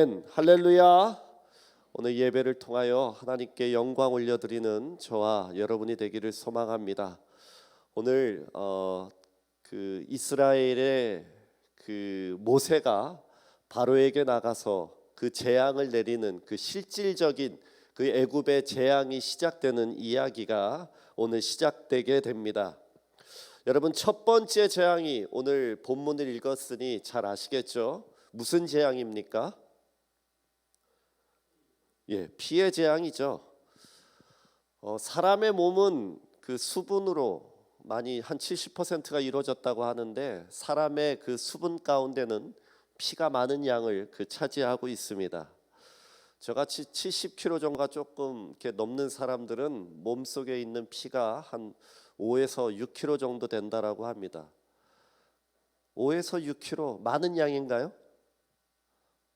할렐루야. 오늘 예배를 통하여 하나님께 영광 올려드리는 저와 여러분이 되기를 소망합니다. 오늘 이스라엘의 모세가 바로에게 나가서 그 재앙을 내리는 그 실질적인 그 애굽의 재앙이 시작되는 이야기가 오늘 시작되게 됩니다. 여러분, 첫 번째 재앙이 오늘 본문을 읽었으니 잘 아시겠죠? 무슨 재앙입니까? 피의 재앙이죠. 사람의 몸은 그 수분으로 많이 한 70%가 이루어졌다고 하는데, 사람의 그 수분 가운데는 피가 많은 양을 차지하고 있습니다. 저같이 70kg 정도가 조금 이렇게 넘는 사람들은 몸속에 있는 피가 한 5에서 6kg 정도 된다라고 합니다. 5에서 6kg 많은 양인가요?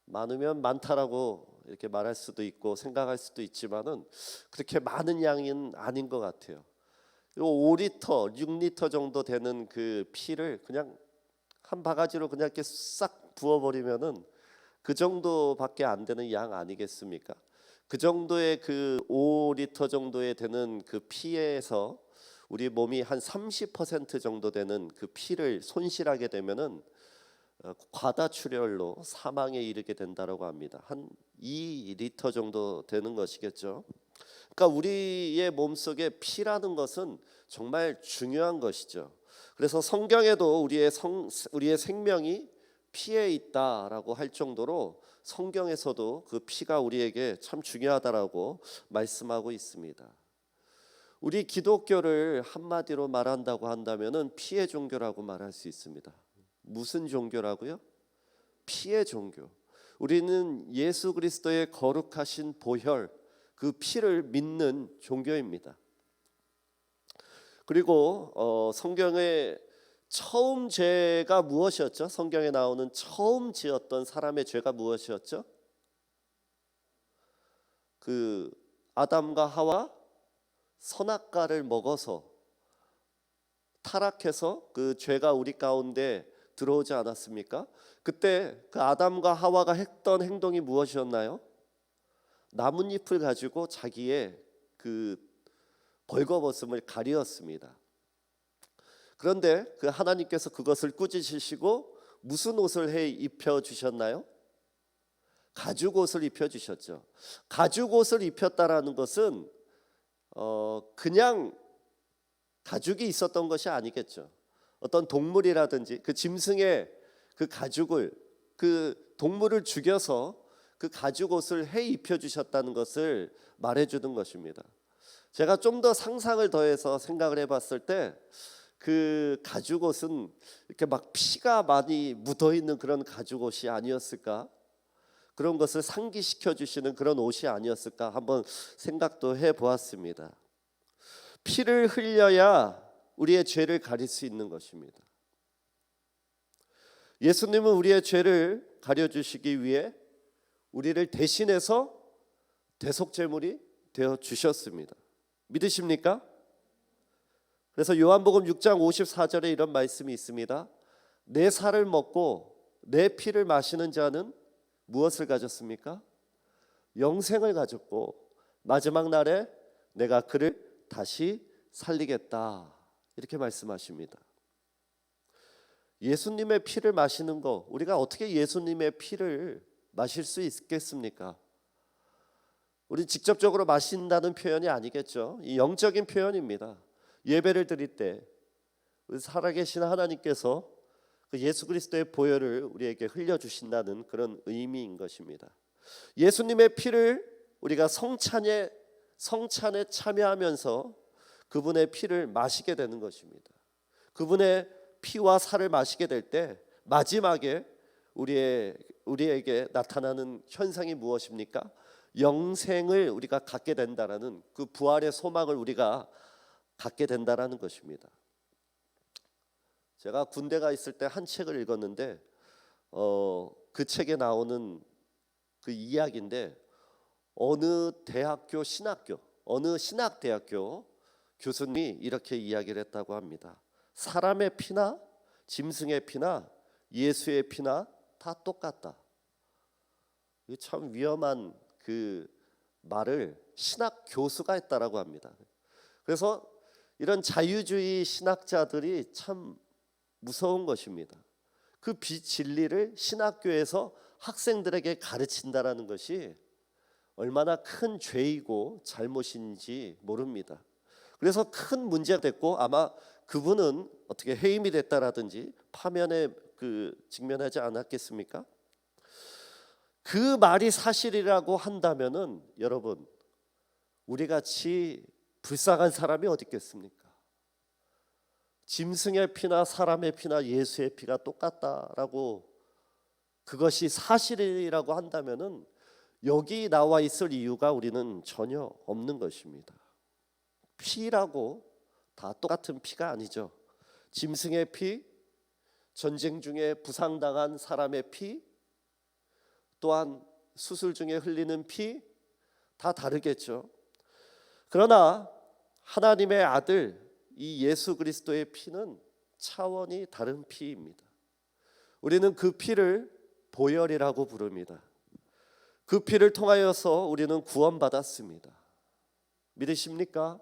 많으면 많다라고 이렇게 말할 수도 있고 생각할 수도 있지만은 그렇게 많은 양은 아닌 것 같아요. 5리터, 6리터 정도 되는 그 피를 그냥 한 바가지로 그냥 이렇게 싹 부어버리면은 그 정도밖에 안 되는 양 아니겠습니까? 그 정도의 그 5리터 정도에 되는 그 피에서 우리 몸이 한 30% 정도 되는 그 피를 손실하게 되면은 과다출혈로 사망에 이르게 된다라고 합니다. 한 2리터 정도 되는 것이겠죠. 그러니까 우리의 몸속에 피라는 것은 정말 중요한 것이죠. 그래서 성경에도 우리의 생명이 피에 있다라고 할 정도로 성경에서도 그 피가 우리에게 참 중요하다라고 말씀하고 있습니다. 우리 기독교를 한마디로 말한다고 한다면은 피의 종교라고 말할 수 있습니다. 무슨 종교라고요? 피의 종교. 우리는 예수 그리스도의 거룩하신 보혈, 그 피를 믿는 종교입니다. 그리고 성경의 처음 죄가 무엇이었죠? 성경에 나오는 처음 지었던 사람의 죄가 무엇이었죠? 그 아담과 하와 선악과를 먹어서 타락해서 그 죄가 우리 가운데 들어오지 않았습니까? 그때 그 아담과 하와가 했던 행동이 무엇이었나요? 나뭇잎을 가지고 자기의 그 벌거벗음을 가리었습니다. 그런데 그 하나님께서 그것을 꾸짖으시고 무슨 옷을 해 입혀 주셨나요? 가죽 옷을 입혀 주셨죠. 가죽 옷을 입혔다라는 것은 그냥 가죽이 있었던 것이 아니겠죠. 어떤 동물이라든지 그 짐승의 그 가죽을, 그 동물을 죽여서 그 가죽 옷을 해 입혀 주셨다는 것을 말해 주는 것입니다. 제가 좀 더 상상을 더해서 생각을 해봤을 때 그 가죽 옷은 이렇게 막 피가 많이 묻어 있는 그런 가죽 옷이 아니었을까? 그런 것을 상기시켜 주시는 그런 옷이 아니었을까? 한번 생각도 해 보았습니다. 피를 흘려야 우리의 죄를 가릴 수 있는 것입니다. 예수님은 우리의 죄를 가려주시기 위해 우리를 대신해서 대속제물이 되어 주셨습니다. 믿으십니까? 그래서 요한복음 6장 54절에 이런 말씀이 있습니다. 내 살을 먹고 내 피를 마시는 자는 무엇을 가졌습니까? 영생을 가졌고 마지막 날에 내가 그를 다시 살리겠다, 이렇게 말씀하십니다. 예수님의 피를 마시는 거, 우리가 어떻게 예수님의 피를 마실 수 있겠습니까? 우리 직접적으로 마신다는 표현이 아니겠죠. 이 영적인 표현입니다. 예배를 드릴 때 살아계신 하나님께서 그 예수 그리스도의 보혈을 우리에게 흘려주신다는 그런 의미인 것입니다. 예수님의 피를 우리가 성찬에 참여하면서 그분의 피를 마시게 되는 것입니다. 그분의 피와 살을 마시게 될 때 마지막에 우리에게 나타나는 현상이 무엇입니까? 영생을 우리가 갖게 된다라는 그 부활의 소망을 우리가 갖게 된다라는 것입니다. 제가 군대가 있을 때 한 책을 읽었는데 그 책에 나오는 그 이야기인데 어느 신학대학교 교수님이 이렇게 이야기를 했다고 합니다. 사람의 피나 짐승의 피나 예수의 피나 다 똑같다. 이게 참 위험한 그 말을 신학 교수가 했다라고 합니다. 그래서 이런 자유주의 신학자들이 참 무서운 것입니다. 그 비진리를 신학교에서 학생들에게 가르친다라는 것이 얼마나 큰 죄이고 잘못인지 모릅니다. 그래서 큰 문제가 됐고 아마 그분은 어떻게 해임이 됐다라든지 파면에 직면하지 않았겠습니까? 그 말이 사실이라고 한다면은 여러분, 우리 같이 불쌍한 사람이 어디 있겠습니까? 짐승의 피나 사람의 피나 예수의 피가 똑같다라고 그것이 사실이라고 한다면은 여기 나와 있을 이유가 우리는 전혀 없는 것입니다. 피라고 다 똑같은 피가 아니죠. 짐승의 피, 전쟁 중에 부상당한 사람의 피, 또한 수술 중에 흘리는 피, 다 다르겠죠. 그러나 하나님의 아들 이 예수 그리스도의 피는 차원이 다른 피입니다. 우리는 그 피를 보혈이라고 부릅니다. 그 피를 통하여서 우리는 구원받았습니다. 믿으십니까?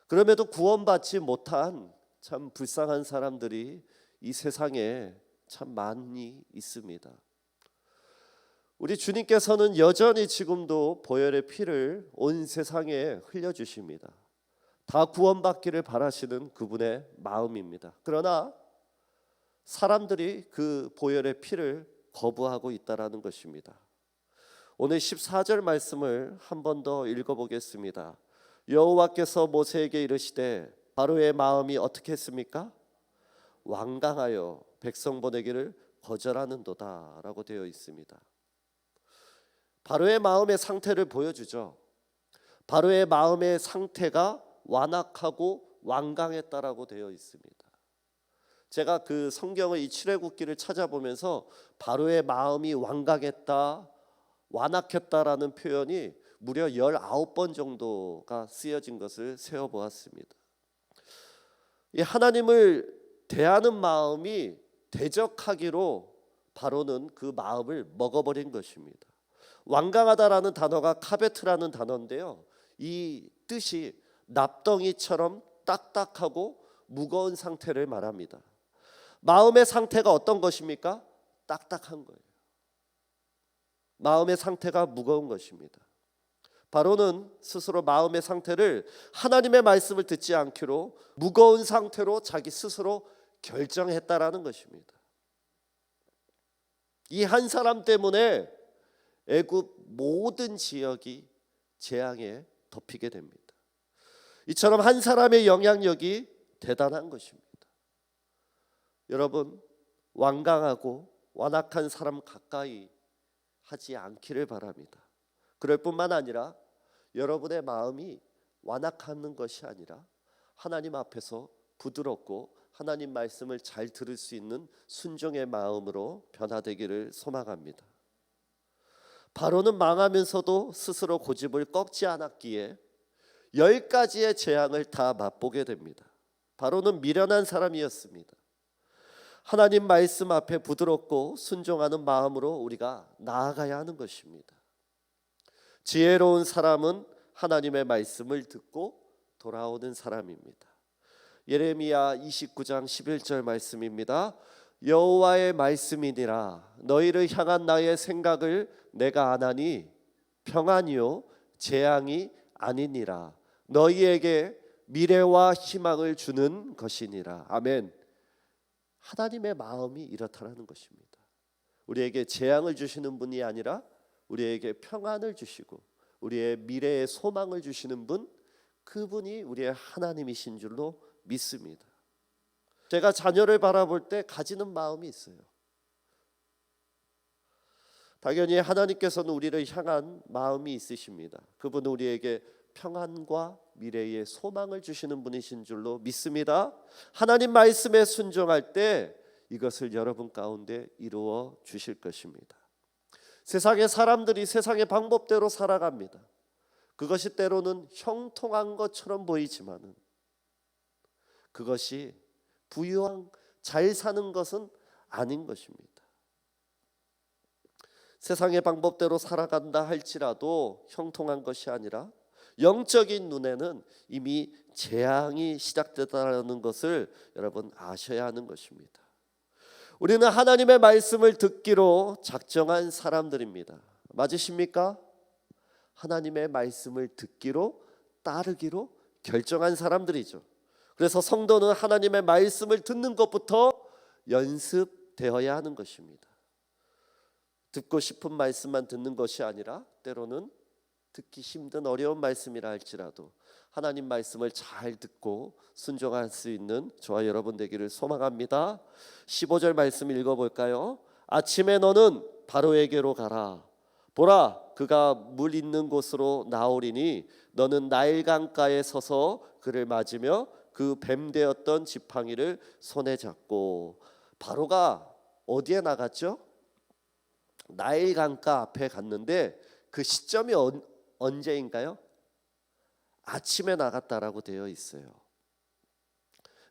그럼에도 구원받지 못한 참 불쌍한 사람들이 이 세상에 참 많이 있습니다. 우리 주님께서는 여전히 지금도 보혈의 피를 온 세상에 흘려주십니다. 다 구원받기를 바라시는 그분의 마음입니다. 그러나 사람들이 그 보혈의 피를 거부하고 있다라는 것입니다. 오늘 14절 말씀을 한 번 더 읽어보겠습니다. 여호와께서 모세에게 이르시되 바로의 마음이 어떻게 했습니까? 완강하여 백성 보내기를 거절하는도다 라고 되어 있습니다. 바로의 마음의 상태를 보여주죠. 바로의 마음의 상태가 완악하고 완강했다라고 되어 있습니다. 제가 그 성경의 이 출애굽기를 찾아보면서 바로의 마음이 완강했다, 완악했다라는 표현이 무려 19번 정도가 쓰여진 것을 세어보았습니다. 이 하나님을 대하는 마음이 대적하기로 바로는 그 마음을 먹어버린 것입니다. 완강하다라는 단어가 카베트라는 단어인데요, 이 뜻이 납덩이처럼 딱딱하고 무거운 상태를 말합니다. 마음의 상태가 어떤 것입니까? 딱딱한 거예요. 마음의 상태가 무거운 것입니다. 바로는 스스로 마음의 상태를 하나님의 말씀을 듣지 않기로 무거운 상태로 자기 스스로 결정했다라는 것입니다. 이 한 사람 때문에 애굽 모든 지역이 재앙에 덮이게 됩니다. 이처럼 한 사람의 영향력이 대단한 것입니다. 여러분, 완강하고 완악한 사람 가까이 하지 않기를 바랍니다. 그럴 뿐만 아니라 여러분의 마음이 완악하는 것이 아니라 하나님 앞에서 부드럽고 하나님 말씀을 잘 들을 수 있는 순종의 마음으로 변화되기를 소망합니다. 바로는 망하면서도 스스로 고집을 꺾지 않았기에 10가지의 재앙을 다 맛보게 됩니다. 바로는 미련한 사람이었습니다. 하나님 말씀 앞에 부드럽고 순종하는 마음으로 우리가 나아가야 하는 것입니다. 지혜로운 사람은 하나님의 말씀을 듣고 돌아오는 사람입니다. 예레미야 29장 11절 말씀입니다. 여호와의 말씀이니라 너희를 향한 나의 생각을 내가 아나니 평안이요 재앙이 아니니라 너희에게 미래와 희망을 주는 것이니라. 아멘. 하나님의 마음이 이렇다라는 것입니다. 우리에게 재앙을 주시는 분이 아니라 우리에게 평안을 주시고 우리의 미래의 소망을 주시는 분, 그분이 우리의 하나님이신 줄로 믿습니다. 제가 자녀를 바라볼 때 가지는 마음이 있어요. 당연히 하나님께서는 우리를 향한 마음이 있으십니다. 그분은 우리에게 평안과 미래의 소망을 주시는 분이신 줄로 믿습니다. 하나님 말씀에 순종할 때 이것을 여러분 가운데 이루어 주실 것입니다. 세상의 사람들이 세상의 방법대로 살아갑니다. 그것이 때로는 형통한 것처럼 보이지만은 그것이 부유한 잘 사는 것은 아닌 것입니다. 세상의 방법대로 살아간다 할지라도 형통한 것이 아니라 영적인 눈에는 이미 재앙이 시작됐다는 것을 여러분 아셔야 하는 것입니다. 우리는 하나님의 말씀을 듣기로 작정한 사람들입니다. 맞으십니까? 하나님의 말씀을 듣기로 따르기로 결정한 사람들이죠. 그래서 성도는 하나님의 말씀을 듣는 것부터 연습되어야 하는 것입니다. 듣고 싶은 말씀만 듣는 것이 아니라 때로는 듣기 힘든 어려운 말씀이라 할지라도 하나님 말씀을 잘 듣고 순종할 수 있는 저와 여러분 되기를 소망합니다. 15절 말씀 읽어볼까요? 아침에 너는 바로에게로 가라. 보라, 그가 물 있는 곳으로 나오리니 너는 나일 강가에 서서 그를 맞으며 그 뱀되었던 지팡이를 손에 잡고. 바로가 어디에 나갔죠? 나일 강가 앞에 갔는데 그 시점이 언제인가요? 아침에 나갔다라고 되어 있어요.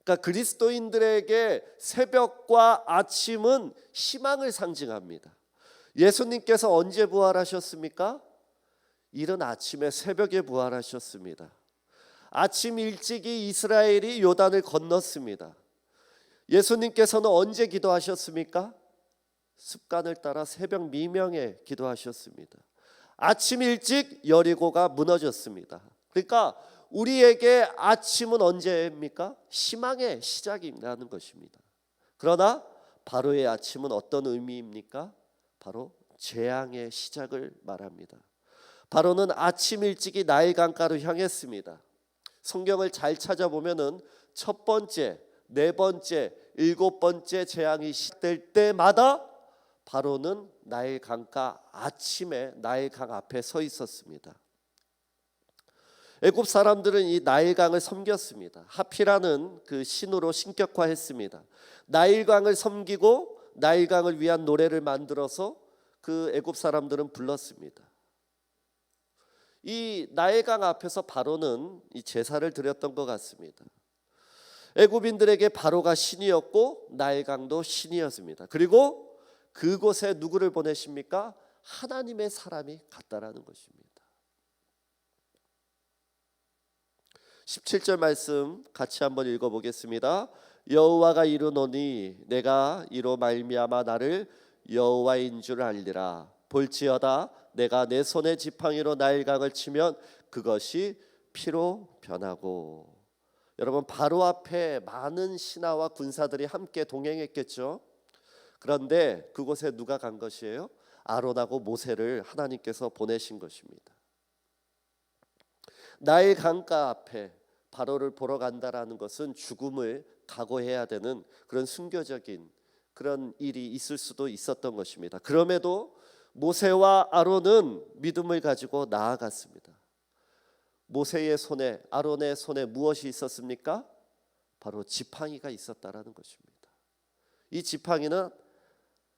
그러니까 그리스도인들에게 새벽과 아침은 희망을 상징합니다. 예수님께서 언제 부활하셨습니까? 이른 아침에 새벽에 부활하셨습니다. 아침 일찍이 이스라엘이 요단을 건넜습니다. 예수님께서는 언제 기도하셨습니까? 습관을 따라 새벽 미명에 기도하셨습니다. 아침 일찍 여리고가 무너졌습니다. 그러니까 우리에게 아침은 언제입니까? 희망의 시작이라는 것입니다. 그러나 바로의 아침은 어떤 의미입니까? 바로 재앙의 시작을 말합니다. 바로는 아침 일찍이 나일 강가로 향했습니다. 성경을 잘 찾아보면은 첫 번째, 네 번째, 일곱 번째 재앙이 시작될 때마다 바로는 나일 강가 아침에 나일 강 앞에 서 있었습니다. 애굽 사람들은 이 나일강을 섬겼습니다. 하피라는 그 신으로 신격화했습니다. 나일강을 섬기고 나일강을 위한 노래를 만들어서 그 애굽 사람들은 불렀습니다. 이 나일강 앞에서 바로는 이 제사를 드렸던 것 같습니다. 애굽인들에게 바로가 신이었고 나일강도 신이었습니다. 그리고 그곳에 누구를 보내십니까? 하나님의 사람이 갔다라는 것입니다. 17절 말씀 같이 한번 읽어보겠습니다. 여호와가 이르노니 내가 이로 말미암아 나를 여호와인 줄 알리라. 볼지어다 내가 내 손에 지팡이로 나일강을 치면 그것이 피로 변하고. 여러분, 바로 앞에 많은 신하와 군사들이 함께 동행했겠죠. 그런데 그곳에 누가 간 것이에요? 아론하고 모세를 하나님께서 보내신 것입니다. 나일 강가 앞에 바로를 보러 간다라는 것은 죽음을 각오해야 되는 그런 순교적인 그런 일이 있을 수도 있었던 것입니다. 그럼에도 모세와 아론은 믿음을 가지고 나아갔습니다. 모세의 손에, 아론의 손에 무엇이 있었습니까? 바로 지팡이가 있었다라는 것입니다. 이 지팡이는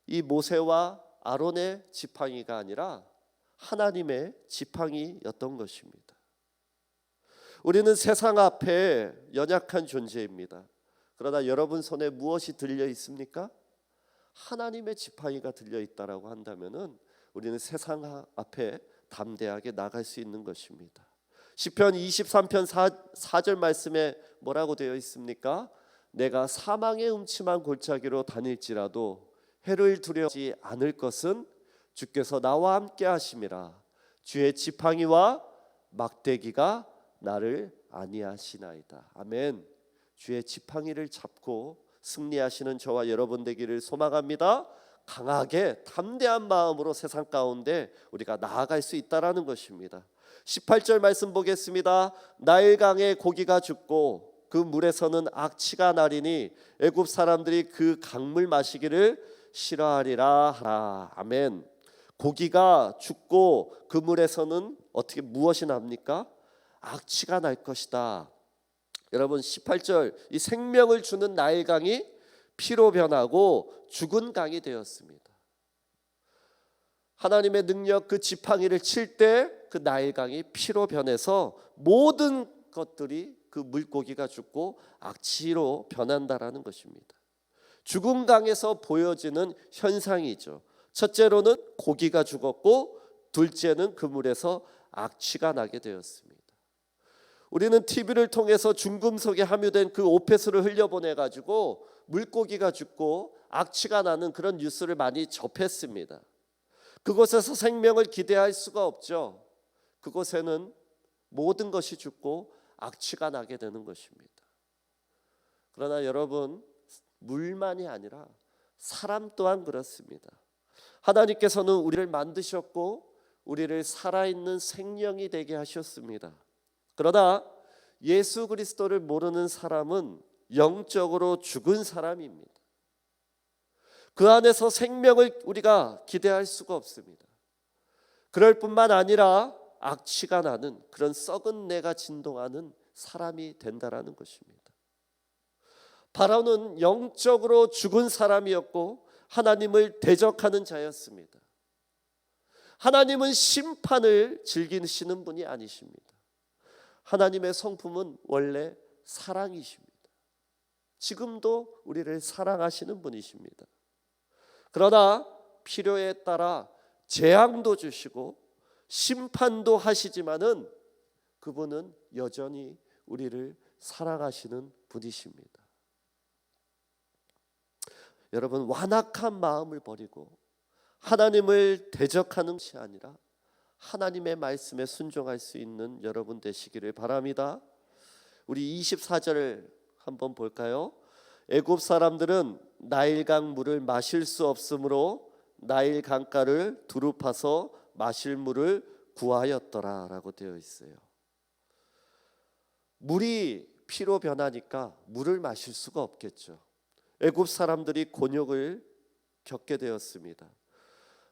이 모세와 아론의 지팡이가 아니라 하나님의 지팡이였던 것입니다. 우리는 세상 앞에 연약한 존재입니다. 그러나 여러분 손에 무엇이 들려 있습니까? 하나님의 지팡이가 들려 있다라고 한다면은 우리는 세상 앞에 담대하게 나갈 수 있는 것입니다. 시편 23편 4절 말씀에 뭐라고 되어 있습니까? 내가 사망의 음침한 골짜기로 다닐지라도 해를 두려워하지 않을 것은 주께서 나와 함께 하심이라. 주의 지팡이와 막대기가 나를 안위하시나이다. 아멘. 주의 지팡이를 잡고 승리하시는 저와 여러분 되기를 소망합니다. 강하게 담대한 마음으로 세상 가운데 우리가 나아갈 수 있다라는 것입니다. 18절 말씀 보겠습니다. 나일강에 고기가 죽고 그 물에서는 악취가 나리니 애굽 사람들이 그 강물 마시기를 싫어하리라 하라. 아멘. 고기가 죽고 그 물에서는 어떻게 무엇이 납니까? 악취가 날 것이다. 여러분, 18절 이 생명을 주는 나일강이 피로 변하고 죽은 강이 되었습니다. 하나님의 능력, 그 지팡이를 칠 때 그 나일강이 피로 변해서 모든 것들이 그 물고기가 죽고 악취로 변한다라는 것입니다. 죽은 강에서 보여지는 현상이죠. 첫째로는 고기가 죽었고, 둘째는 그 물에서 악취가 나게 되었습니다. 우리는 TV를 통해서 중금속에 함유된 그 오폐수를 흘려보내 가지고 물고기가 죽고 악취가 나는 그런 뉴스를 많이 접했습니다. 그곳에서 생명을 기대할 수가 없죠. 그곳에는 모든 것이 죽고 악취가 나게 되는 것입니다. 그러나 여러분, 물만이 아니라 사람 또한 그렇습니다. 하나님께서는 우리를 만드셨고 우리를 살아있는 생명이 되게 하셨습니다. 그러나 예수 그리스도를 모르는 사람은 영적으로 죽은 사람입니다. 그 안에서 생명을 우리가 기대할 수가 없습니다. 그럴 뿐만 아니라 악취가 나는 그런 썩은 내가 진동하는 사람이 된다라는 것입니다. 바로는 영적으로 죽은 사람이었고 하나님을 대적하는 자였습니다. 하나님은 심판을 즐기시는 분이 아니십니다. 하나님의 성품은 원래 사랑이십니다. 지금도 우리를 사랑하시는 분이십니다. 그러나 필요에 따라 재앙도 주시고 심판도 하시지만은 그분은 여전히 우리를 사랑하시는 분이십니다. 여러분, 완악한 마음을 버리고 하나님을 대적하는 것이 아니라 하나님의 말씀에 순종할 수 있는 여러분 되시기를 바랍니다. 우리 24절을 한번 볼까요? 애굽 사람들은 나일강 물을 마실 수 없으므로 나일 강가를 두루 파서 마실 물을 구하였더라 라고 되어 있어요. 물이 피로 변하니까 물을 마실 수가 없겠죠. 애굽 사람들이 곤욕을 겪게 되었습니다.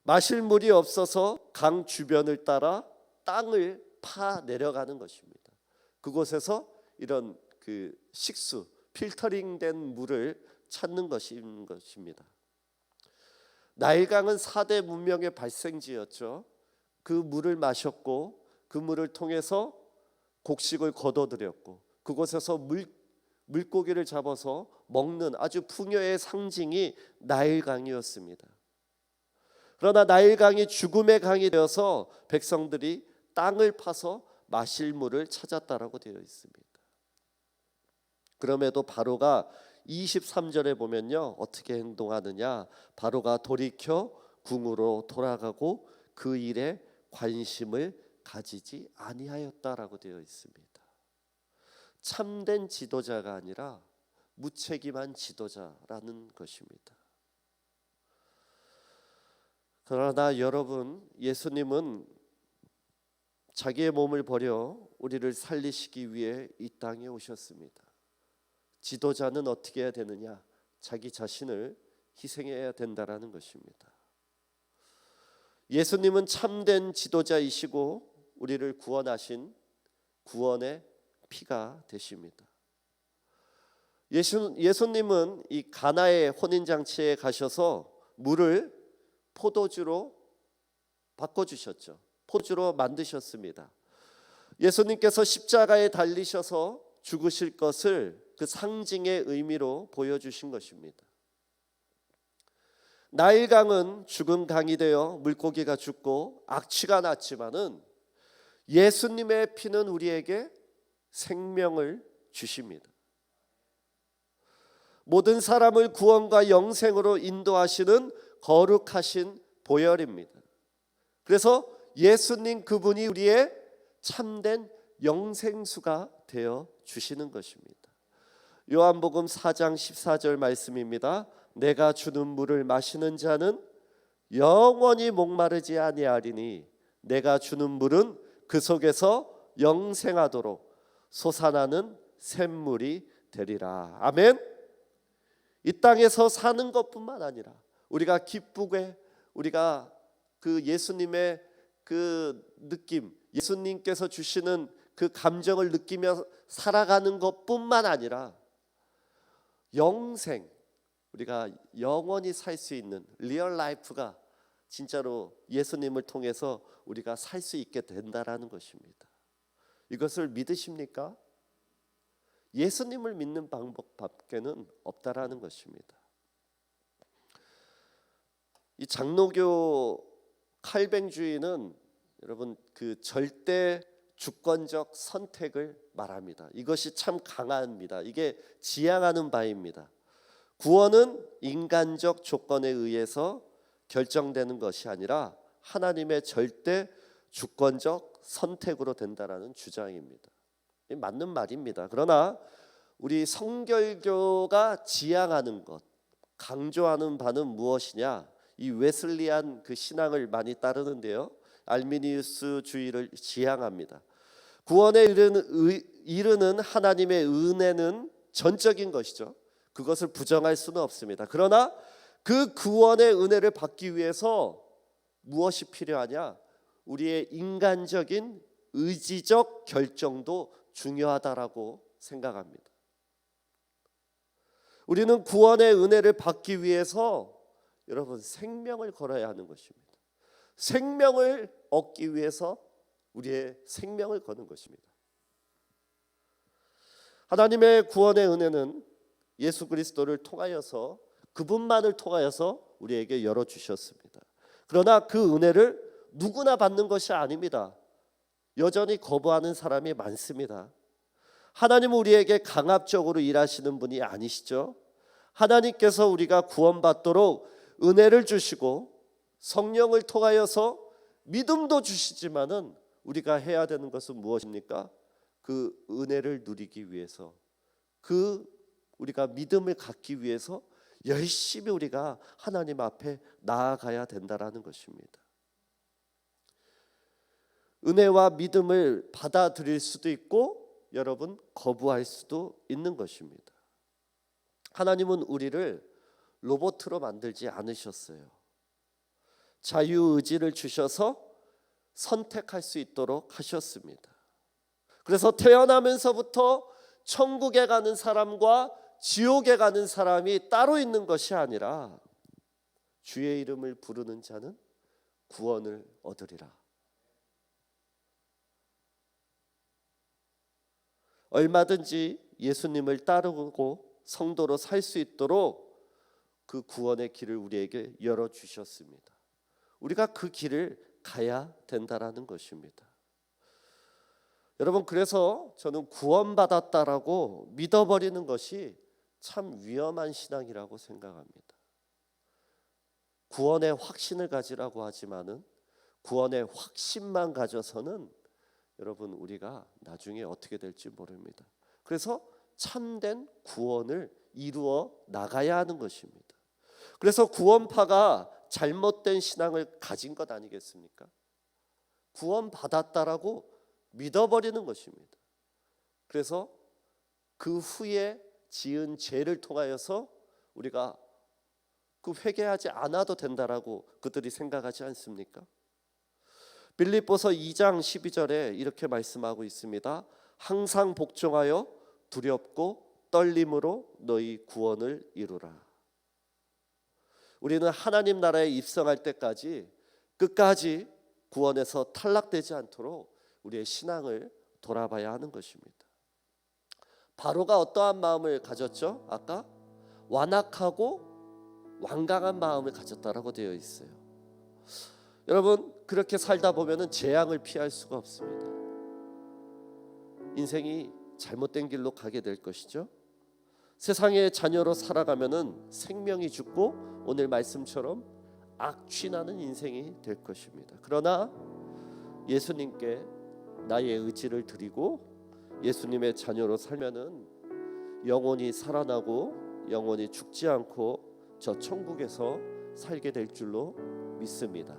마실 물이 없어서 강 주변을 따라 땅을 파 내려가는 것입니다. 그곳에서 이런 그 식수, 필터링된 물을 찾는 것입니다. 나일강은 4대 문명의 발생지였죠. 그 물을 마셨고 그 물을 통해서 곡식을 거둬들였고 그곳에서 물고기를 잡아서 먹는 아주 풍요의 상징이 나일강이었습니다. 그러나 나일강이 죽음의 강이 되어서 백성들이 땅을 파서 마실 물을 찾았다라고 되어 있습니다. 그럼에도 바로가 23절에 보면요, 어떻게 행동하느냐? 바로가 돌이켜 궁으로 돌아가고 그 일에 관심을 가지지 아니하였다라고 되어 있습니다. 참된 지도자가 아니라 무책임한 지도자라는 것입니다. 그러나 여러분, 예수님은 자기의 몸을 버려 우리를 살리시기 위해 이 땅에 오셨습니다. 지도자는 어떻게 해야 되느냐? 자기 자신을 희생해야 된다라는 것입니다. 예수님은 참된 지도자이시고 우리를 구원하신 구원의 피가 되십니다. 예수님은 이 가나의 혼인잔치에 가셔서 물을 포도주로 바꿔주셨죠. 포도주로 만드셨습니다. 예수님께서 십자가에 달리셔서 죽으실 것을 그 상징의 의미로 보여주신 것입니다. 나일강은 죽은 강이 되어 물고기가 죽고 악취가 났지만은 예수님의 피는 우리에게 생명을 주십니다. 모든 사람을 구원과 영생으로 인도하시는 거룩하신 보혈입니다. 그래서 예수님 그분이 우리의 참된 영생수가 되어 주시는 것입니다. 요한복음 4장 14절 말씀입니다. 내가 주는 물을 마시는 자는 영원히 목마르지 아니하리니 내가 주는 물은 그 속에서 영생하도록 솟아나는 샘물이 되리라. 아멘. 이 땅에서 사는 것뿐만 아니라 우리가 기쁘게 우리가 그 예수님의 그 느낌, 예수님께서 주시는 그 감정을 느끼며 살아가는 것뿐만 아니라 영생, 우리가 영원히 살 수 있는 리얼 라이프가 진짜로 예수님을 통해서 우리가 살 수 있게 된다라는 것입니다. 이것을 믿으십니까? 예수님을 믿는 방법밖에는 없다라는 것입니다. 이 장로교 칼뱅주의는 여러분 그 절대 주권적 선택을 말합니다. 이것이 참 강합니다. 이게 지향하는 바입니다. 구원은 인간적 조건에 의해서 결정되는 것이 아니라 하나님의 절대 주권적 선택으로 된다라는 주장입니다. 맞는 말입니다. 그러나 우리 성결교가 지향하는 것, 강조하는 바는 무엇이냐? 이 웨슬리안 그 신앙을 많이 따르는데요. 알미니우스주의를 지향합니다. 구원에 이르는 하나님의 은혜는 전적인 것이죠. 그것을 부정할 수는 없습니다. 그러나 그 구원의 은혜를 받기 위해서 무엇이 필요하냐? 우리의 인간적인 의지적 결정도 중요하다라고 생각합니다. 우리는 구원의 은혜를 받기 위해서 여러분 생명을 걸어야 하는 것입니다. 생명을 얻기 위해서 우리의 생명을 거는 것입니다. 하나님의 구원의 은혜는 예수 그리스도를 통하여서 그분만을 통하여서 우리에게 열어주셨습니다. 그러나 그 은혜를 누구나 받는 것이 아닙니다. 여전히 거부하는 사람이 많습니다. 하나님은 우리에게 강압적으로 일하시는 분이 아니시죠. 하나님께서 우리가 구원받도록 은혜를 주시고 성령을 통하여서 믿음도 주시지만은 우리가 해야 되는 것은 무엇입니까? 그 은혜를 누리기 위해서, 그 우리가 믿음을 갖기 위해서 열심히 우리가 하나님 앞에 나아가야 된다라는 것입니다. 은혜와 믿음을 받아들일 수도 있고 여러분 거부할 수도 있는 것입니다. 하나님은 우리를 로봇으로 만들지 않으셨어요. 자유의지를 주셔서 선택할 수 있도록 하셨습니다. 그래서 태어나면서부터 천국에 가는 사람과 지옥에 가는 사람이 따로 있는 것이 아니라 주의 이름을 부르는 자는 구원을 얻으리라. 얼마든지 예수님을 따르고 성도로 살 수 있도록 그 구원의 길을 우리에게 열어주셨습니다. 우리가 그 길을 가야 된다라는 것입니다. 여러분, 그래서 저는 구원받았다라고 믿어버리는 것이 참 위험한 신앙이라고 생각합니다. 구원의 확신을 가지라고 하지만은 구원의 확신만 가져서는 여러분 우리가 나중에 어떻게 될지 모릅니다. 그래서 참된 구원을 이루어 나가야 하는 것입니다. 그래서 구원파가 잘못된 신앙을 가진 것 아니겠습니까? 구원받았다라고 믿어버리는 것입니다. 그래서 그 후에 지은 죄를 통하여서 우리가 그 회개하지 않아도 된다라고 그들이 생각하지 않습니까? 빌립보서 2장 12절에 이렇게 말씀하고 있습니다. 항상 복종하여 두렵고 떨림으로 너희 구원을 이루라. 우리는 하나님 나라에 입성할 때까지 끝까지 구원에서 탈락되지 않도록 우리의 신앙을 돌아봐야 하는 것입니다. 바로가 어떠한 마음을 가졌죠? 아까 완악하고 완강한 마음을 가졌다라고 되어 있어요. 여러분, 그렇게 살다 보면은 재앙을 피할 수가 없습니다. 인생이 잘못된 길로 가게 될 것이죠. 세상의 자녀로 살아가면은 생명이 죽고 오늘 말씀처럼 악취나는 인생이 될 것입니다. 그러나 예수님께 나의 의지를 드리고 예수님의 자녀로 살면은 영원히 살아나고 영원히 죽지 않고 저 천국에서 살게 될 줄로 믿습니다.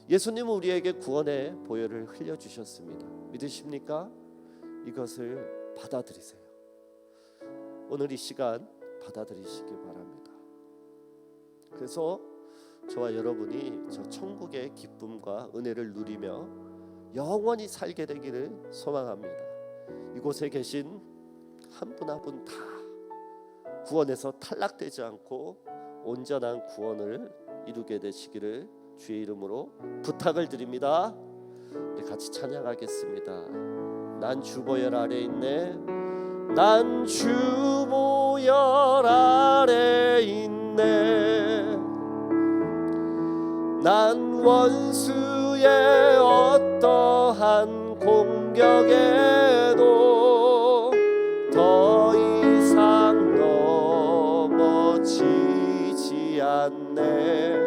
예수님은 우리에게 구원의 보혈을 흘려주셨습니다. 믿으십니까? 이것을 받아들이세요. 오늘 이 시간 받아들이시기 바랍니다. 그래서 저와 여러분이 저 천국의 기쁨과 은혜를 누리며 영원히 살게 되기를 소망합니다. 이곳에 계신 한 분 한 분 다 구원에서 탈락되지 않고 온전한 구원을 이루게 되시기를 주의 이름으로 부탁을 드립니다. 우리 같이 찬양하겠습니다. 난 주보혈 아래 있네. 난 주보혈 아래 있네. 난 원수의 어떠한 공격에도 더 이상 넘어지지 않네.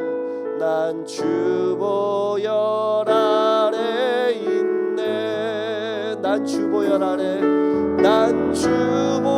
난 주 보혈 아래 있네. 난 주 보혈 아래, 난 주 보혈